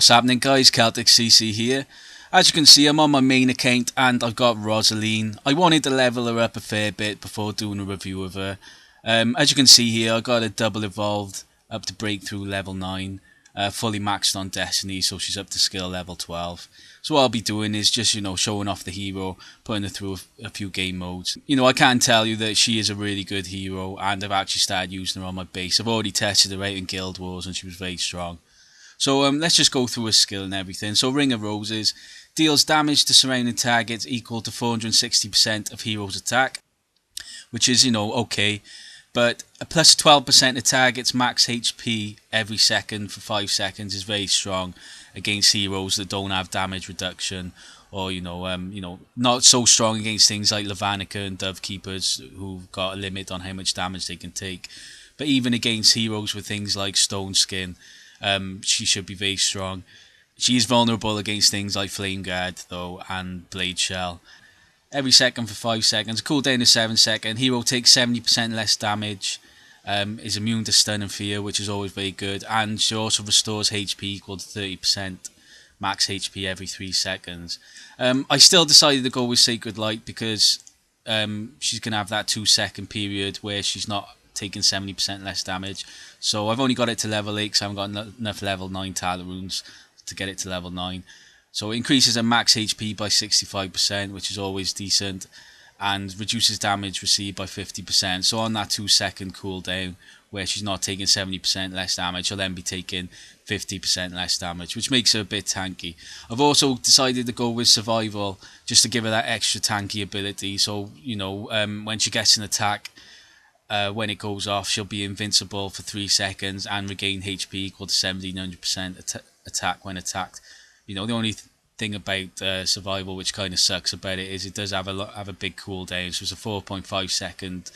What's happening, guys? Celtic CC here. As you can see, I'm on my main account and I've got Rosaleen. I wanted to level her up a fair bit before doing a review of her. As you can see here, I got a double evolved up to breakthrough level 9, fully maxed on Destiny, so she's up to skill level 12. So what I'll be doing is just, showing off the hero, putting her through a few game modes. I can tell you that she is a really good hero and I've actually started using her on my base. I've already tested her out in Guild Wars and she was very strong. So let's just go through her skill and everything. So Ring of Roses deals damage to surrounding targets equal to 460% of hero's attack, which is, okay. But a plus 12% of target's max HP every second for 5 seconds is very strong against heroes that don't have damage reduction, or not so strong against things like Levanica and Dove Keepers who've got a limit on how much damage they can take. But even against heroes with things like Stone Skin, she should be very strong. She is vulnerable against things like Flame Guard though, and Blade Shell. Every second for 5 seconds, cooldown is 7 seconds. Hero takes 70% less damage, is immune to stun and fear, which is always very good, and she also restores HP equal to 30% max HP every 3 seconds. I still decided to go with Sacred Light because she's going to have that 2-second period where she's not taking 70% less damage. So I've only got it to level 8 because I haven't got enough level 9 talent runes to get it to level 9. So it increases her max HP by 65%, which is always decent, and reduces damage received by 50%. So on that 2-second cooldown, where she's not taking 70% less damage, she'll then be taking 50% less damage, which makes her a bit tanky. I've also decided to go with Survival, just to give her that extra tanky ability. So, when she gets an attack, when it goes off, she'll be invincible for 3 seconds and regain HP equal to 1700% attack when attacked. The only thing about Survival which kind of sucks about it is it does have a big cooldown. So it's a 4.5 second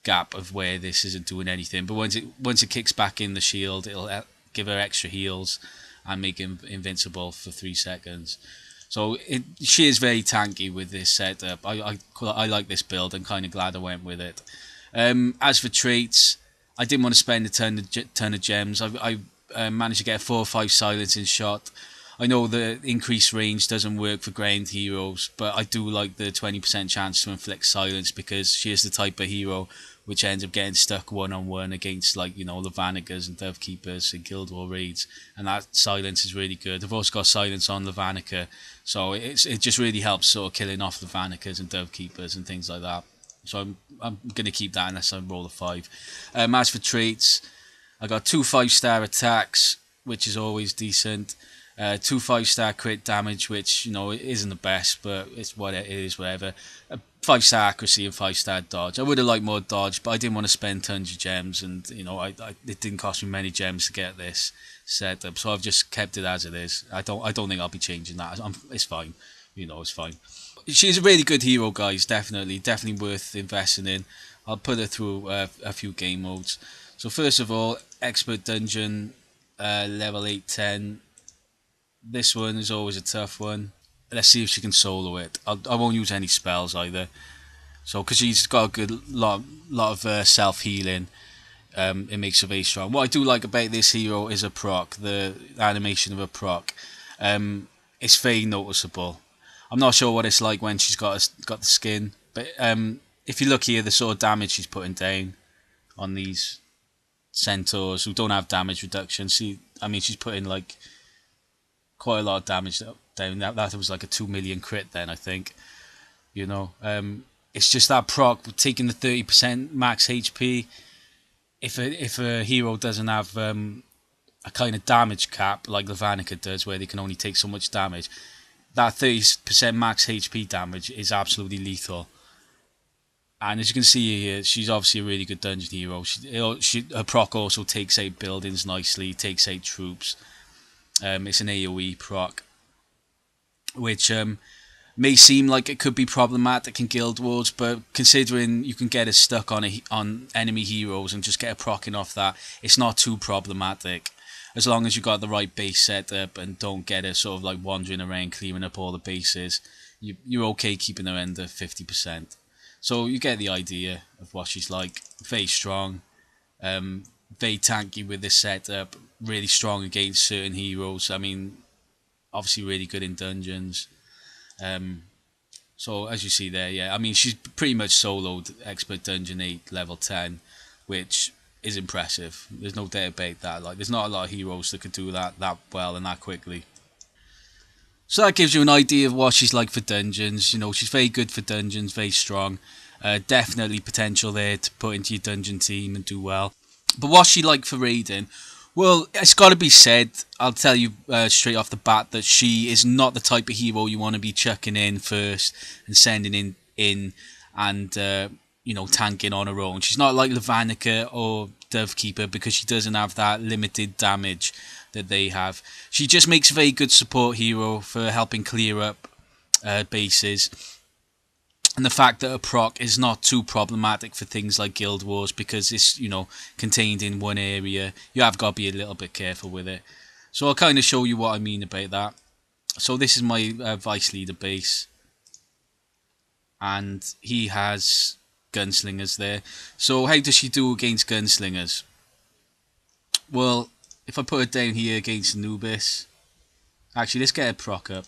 gap of where this isn't doing anything. But once it kicks back in the shield, it'll give her extra heals and make him invincible for 3 seconds. So she is very tanky with this setup. I like this build. I'm kind of glad I went with it. As for traits, I didn't want to spend a ton of gems. I managed to get a 4 or 5 silencing shot. I know the increased range doesn't work for ground heroes, but I do like the 20% chance to inflict silence because she is the type of hero which ends up getting stuck one-on-one against Levanicas and Dove Keepers and Guild War raids, and that silence is really good. I've also got silence on Levanica, so it just really helps sort of killing off Levanicas and Dove Keepers and things like that. So I'm going to keep that unless I roll a 5. As for traits, I got 2 5-star attacks, which is always decent. 2 5-star crit damage, which isn't the best, but it's what it is, whatever. 5-star accuracy and 5-star dodge. I would have liked more dodge, but I didn't want to spend tons of gems, and it didn't cost me many gems to get this set up, so I've just kept it as it is. I don't think I'll be changing that. It's fine. It's fine. She's a really good hero, guys. Definitely worth investing in. I'll put her through a few game modes. So first of all, Expert Dungeon, level 8-10. This one is always a tough one. Let's see if she can solo it. I won't use any spells either. So because she's got a good lot of self-healing, it makes her very strong. What I do like about this hero is her proc, the animation of her proc. It's very noticeable. I'm not sure what it's like when she's got the skin, but if you look here, the sort of damage she's putting down on these centaurs who don't have damage reduction. See, she's putting like quite a lot of damage down. That was like a 2 million crit then, I think. It's just that proc taking the 30% max HP. If a hero doesn't have a kind of damage cap like Levanica does, where they can only take so much damage, that 30% max HP damage is absolutely lethal. And as you can see here, she's obviously a really good dungeon hero. Her proc also takes out buildings nicely, takes out troops. It's an AoE proc, which may seem like it could be problematic in Guild Wars, but considering you can get it stuck on enemy heroes and just get a procking off that, it's not too problematic. As long as you got the right base set up and don't get her sort of like wandering around clearing up all the bases, you're okay keeping her under 50%. So you get the idea of what she's like. Very strong, very tanky with this setup, really strong against certain heroes. I mean, obviously really good in dungeons. So as you see there, yeah, I mean she's pretty much soloed Expert Dungeon 8 level 10, which is impressive. There's no doubt about that. Like there's not a lot of heroes that could do that well and that quickly. So that gives you an idea of what she's like for dungeons. You know, she's very good for dungeons, very strong. Definitely potential there to put into your dungeon team and do well. But what's she like for raiding? Well, it's got to be said, I'll tell you straight off the bat that she is not the type of hero you want to be chucking in first and sending in and, tanking on her own. She's not like Levanica or Dovekeeper because she doesn't have that limited damage that they have. She just makes a very good support hero for helping clear up bases. And the fact that a proc is not too problematic for things like Guild Wars because it's, contained in one area. You have got to be a little bit careful with it. So I'll kind of show you what I mean about that. So this is my Vice Leader base. And he has Gunslingers there. So how does she do against Gunslingers? Well, if I put her down here against Anubis. Actually, let's get a proc up.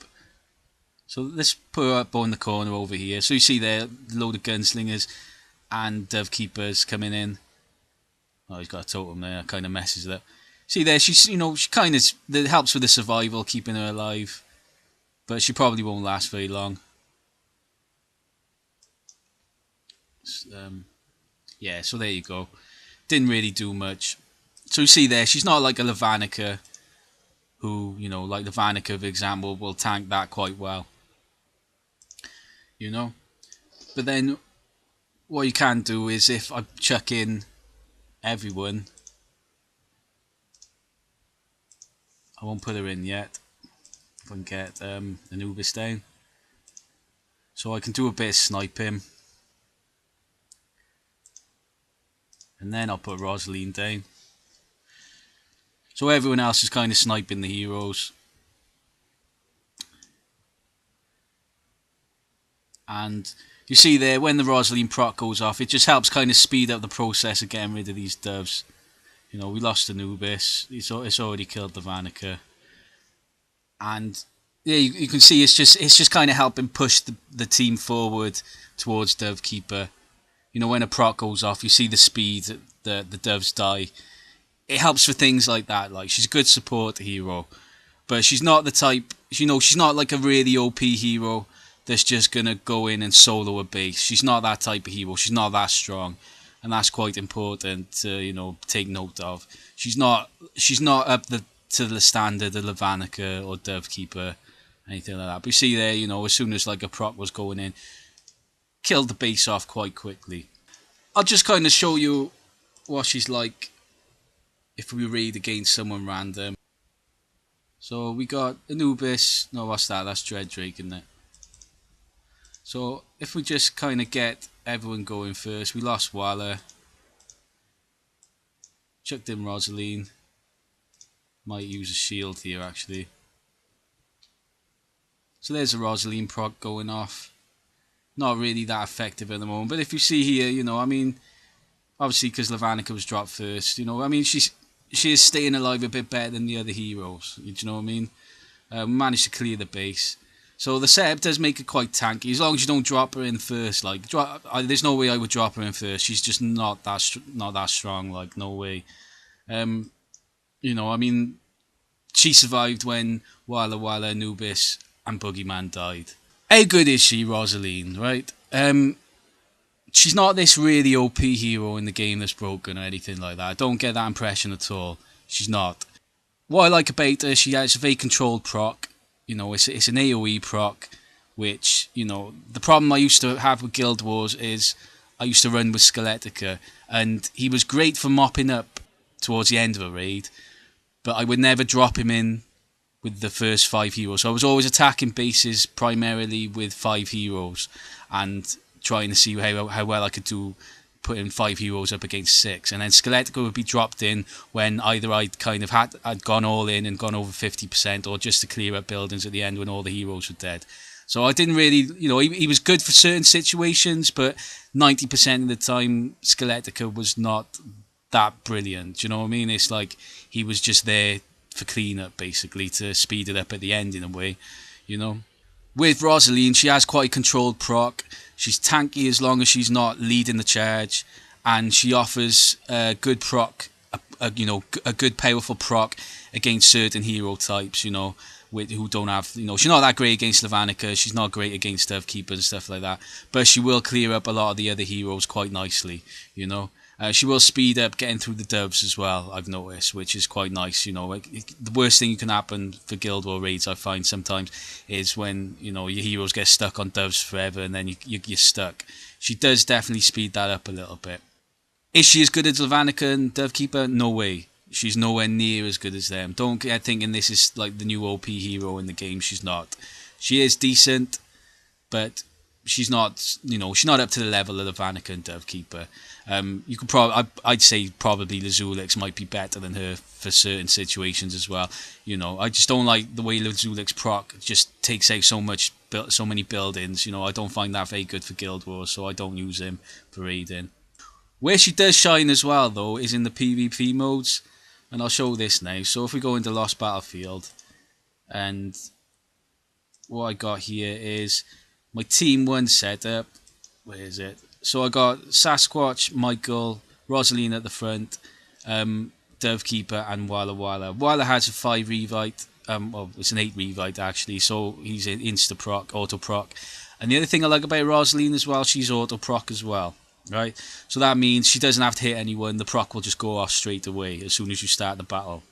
So let's put her up on the corner over here. So you see there, a load of Gunslingers and Dovekeepers coming in. Oh, he's got a totem there. Kind of messes it up. See there, she's she kind of that helps with the survival, keeping her alive, but she probably won't last very long. Yeah, so there you go. Didn't really do much. So you see there, she's not like a Levanica, who like Levanica, for example, will tank that quite well. But then what you can do is if I chuck in everyone, I won't put her in yet. If I can get Anubis down, so I can do a bit of sniping, and then I'll put Rosaleen down. So everyone else is kind of sniping the heroes. And you see there, when the Rosaleen proc goes off, it just helps kind of speed up the process of getting rid of these doves. We lost Anubis. It's already killed the Vanica. And yeah, you can see it's just kind of helping push the team forward towards Dovekeeper. When a proc goes off, you see the speed that the doves die. It helps for things like that. Like, she's a good support hero, but she's not the type. She's not like a really OP hero that's just gonna go in and solo a base. She's not that type of hero. She's not that strong, and that's quite important to take note of. She's not up to the standard of Levanica or Dovekeeper, anything like that. But you see there, as soon as like a proc was going in, killed the base off quite quickly. I'll just kind of show you what she's like if we raid against someone random. So we got Anubis. No, what's that? That's Dreaddrake, isn't it? So if we just kind of get everyone going first, we lost Walla. Chucked in Rosaleen. Might use a shield here actually. So there's a Rosaleen proc going off. Not really that effective at the moment, but if you see here, obviously because Levanica was dropped first, she is staying alive a bit better than the other heroes. Do you know what I mean? Managed to clear the base. So the setup does make it quite tanky, as long as you don't drop her in first. There's no way I would drop her in first. She's just not that strong. Like, no way. She survived when Walla, Anubis, and Boogeyman died. How good is she, Rosaleen? Right? She's not this really OP hero in the game that's broken or anything like that. I don't get that impression at all. She's not. What I like about her, she has a very controlled proc. It's an AoE proc, which, the problem I used to have with Guild Wars is I used to run with Skeletica, and he was great for mopping up towards the end of a raid, but I would never drop him in with the first 5 heroes. So I was always attacking bases primarily with 5 heroes, and trying to see how well I could do putting 5 heroes up against 6, and then Skeletica would be dropped in when either I'd gone all in and gone over 50%, or just to clear up buildings at the end when all the heroes were dead. So I didn't really, he was good for certain situations, but 90% of the time Skeletica was not that brilliant. Do you know what I mean? It's like he was just there for cleanup, basically, to speed it up at the end in a way, you know. With Rosaleen, she has quite a controlled proc. She's tanky as long as she's not leading the charge, and she offers a good proc, a good powerful proc against certain hero types, who don't have, she's not that great against Levanica, she's not great against Dovekeeper and stuff like that, but she will clear up a lot of the other heroes quite nicely, She will speed up getting through the doves as well, I've noticed, which is quite nice, The worst thing that can happen for Guild War raids, I find sometimes, is when, your heroes get stuck on doves forever and then you're stuck. She does definitely speed that up a little bit. Is she as good as Levanica and Dovekeeper? No way. She's nowhere near as good as them. Don't get thinking this is like the new OP hero in the game. She's not. She is decent, but she's not. She's not up to the level of Levanica and Dovekeeper. You could I'd say probably Lazulix might be better than her for certain situations as well. I just don't like the way Lazulix proc just takes out so many buildings. I don't find that very good for Guild Wars, so I don't use him for raiding. Where she does shine as well, though, is in the PvP modes. And I'll show this now. So if we go into Lost Battlefield, and what I got here is my Team 1 setup. Where is it? So I got Sasquatch, Michael, Rosaleen at the front, Dovekeeper, and Walla Walla. Walla has a 5 revite. Well, it's an 8 revite actually, so he's an insta proc, auto proc. And the other thing I like about Rosaleen as well, she's auto proc as well. Right, so that means she doesn't have to hit anyone. The proc will just go off straight away as soon as you start the battle.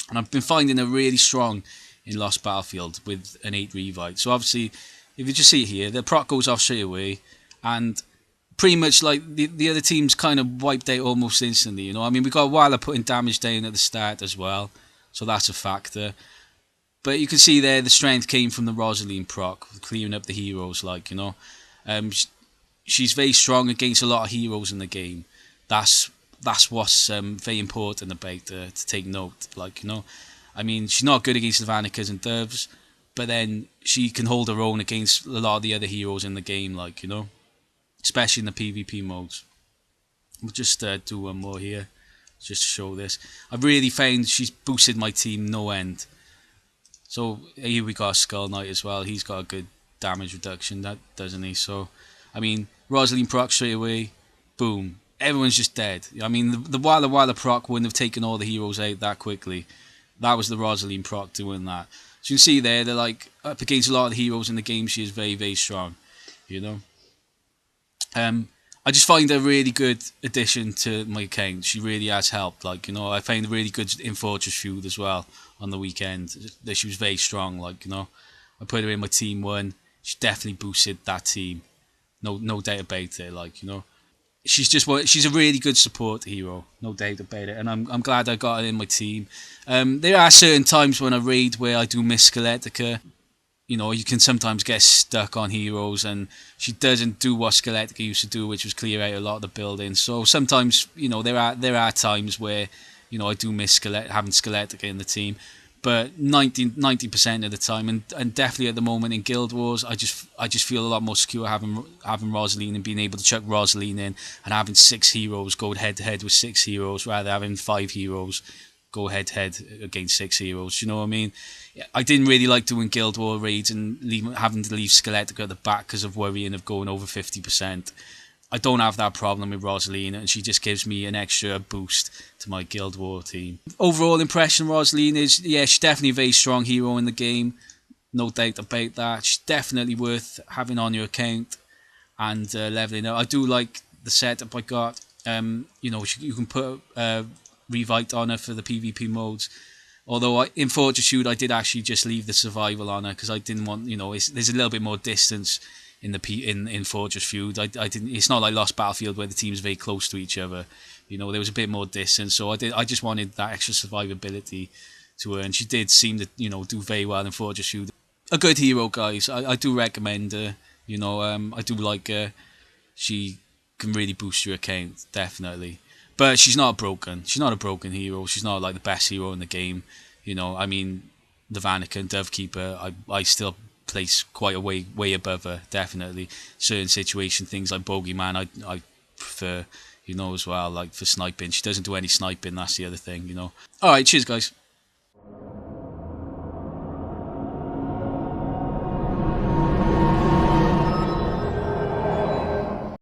And I've been finding her really strong in Lost Battlefield with an 8 revite. So obviously, if you just see it here, the proc goes off straight away, and pretty much like the other team's kind of wiped out almost instantly. We got Walla putting damage down at the start as well, so that's a factor. But you can see there the strength came from the Rosaleen proc, clearing up the heroes, she's very strong against a lot of heroes in the game. That's what's very important about her to take note. She's not good against Levanicas and Doves, but then she can hold her own against a lot of the other heroes in the game, especially in the PvP modes. We'll just do one more here, just to show this. I've really found she's boosted my team no end. So here we got Skull Knight as well. He's got a good damage reduction, doesn't he? So, Rosaleen proc straight away, boom, everyone's just dead. The Walla Walla proc wouldn't have taken all the heroes out that quickly. That was the Rosaleen proc doing that. So you can see there, they're up against a lot of the heroes in the game. She is very, very strong, I just find her a really good addition to my account. She really has helped. I found a really good in Fortress Feud as well on the weekend. That she was very strong. I put her in my Team 1. She definitely boosted that team. No doubt about it. She's a really good support hero, no doubt about it, and I'm glad I got her in my team. There are certain times when I raid where I do miss Skeletica. You can sometimes get stuck on heroes, and she doesn't do what Skeletica used to do, which was clear out a lot of the buildings. So sometimes, there are times where, I do miss having Skeletica in the team. But 90% of the time, and definitely at the moment in Guild Wars, I just feel a lot more secure having Rosaleen and being able to chuck Rosaleen in and having 6 heroes go head to head with 6 heroes rather than having 5 heroes go head to head against 6 heroes. You know what I mean? I didn't really like doing Guild War raids and having to leave Skeletica at the back because of worrying of going over 50%. I don't have that problem with Rosaleen, and she just gives me an extra boost to my Guild War team. Overall impression of Rosaleen is, she's definitely a very strong hero in the game. No doubt about that. She's definitely worth having on your account and leveling up. I do like the setup I got. You can put revite on her for the PvP modes. Although in Fortress Feud, I did actually just leave the survival on her because I didn't want, there's a little bit more distance in Fortress Feud. I didn't. It's not like Lost Battlefield where the team's very close to each other. There was a bit more distance, so I just wanted that extra survivability to her, and she did seem to do very well in Fortress Feud. A good hero, guys. I do recommend her. I do like her. She can really boost your account, definitely. But she's not broken. She's not a broken hero. She's not like the best hero in the game. Levanica and Dovekeeper, I still place quite a way above her, definitely. Certain situation, things like Bogeyman, I prefer, as well, like for sniping. She doesn't do any sniping, that's the other thing, Alright, cheers guys.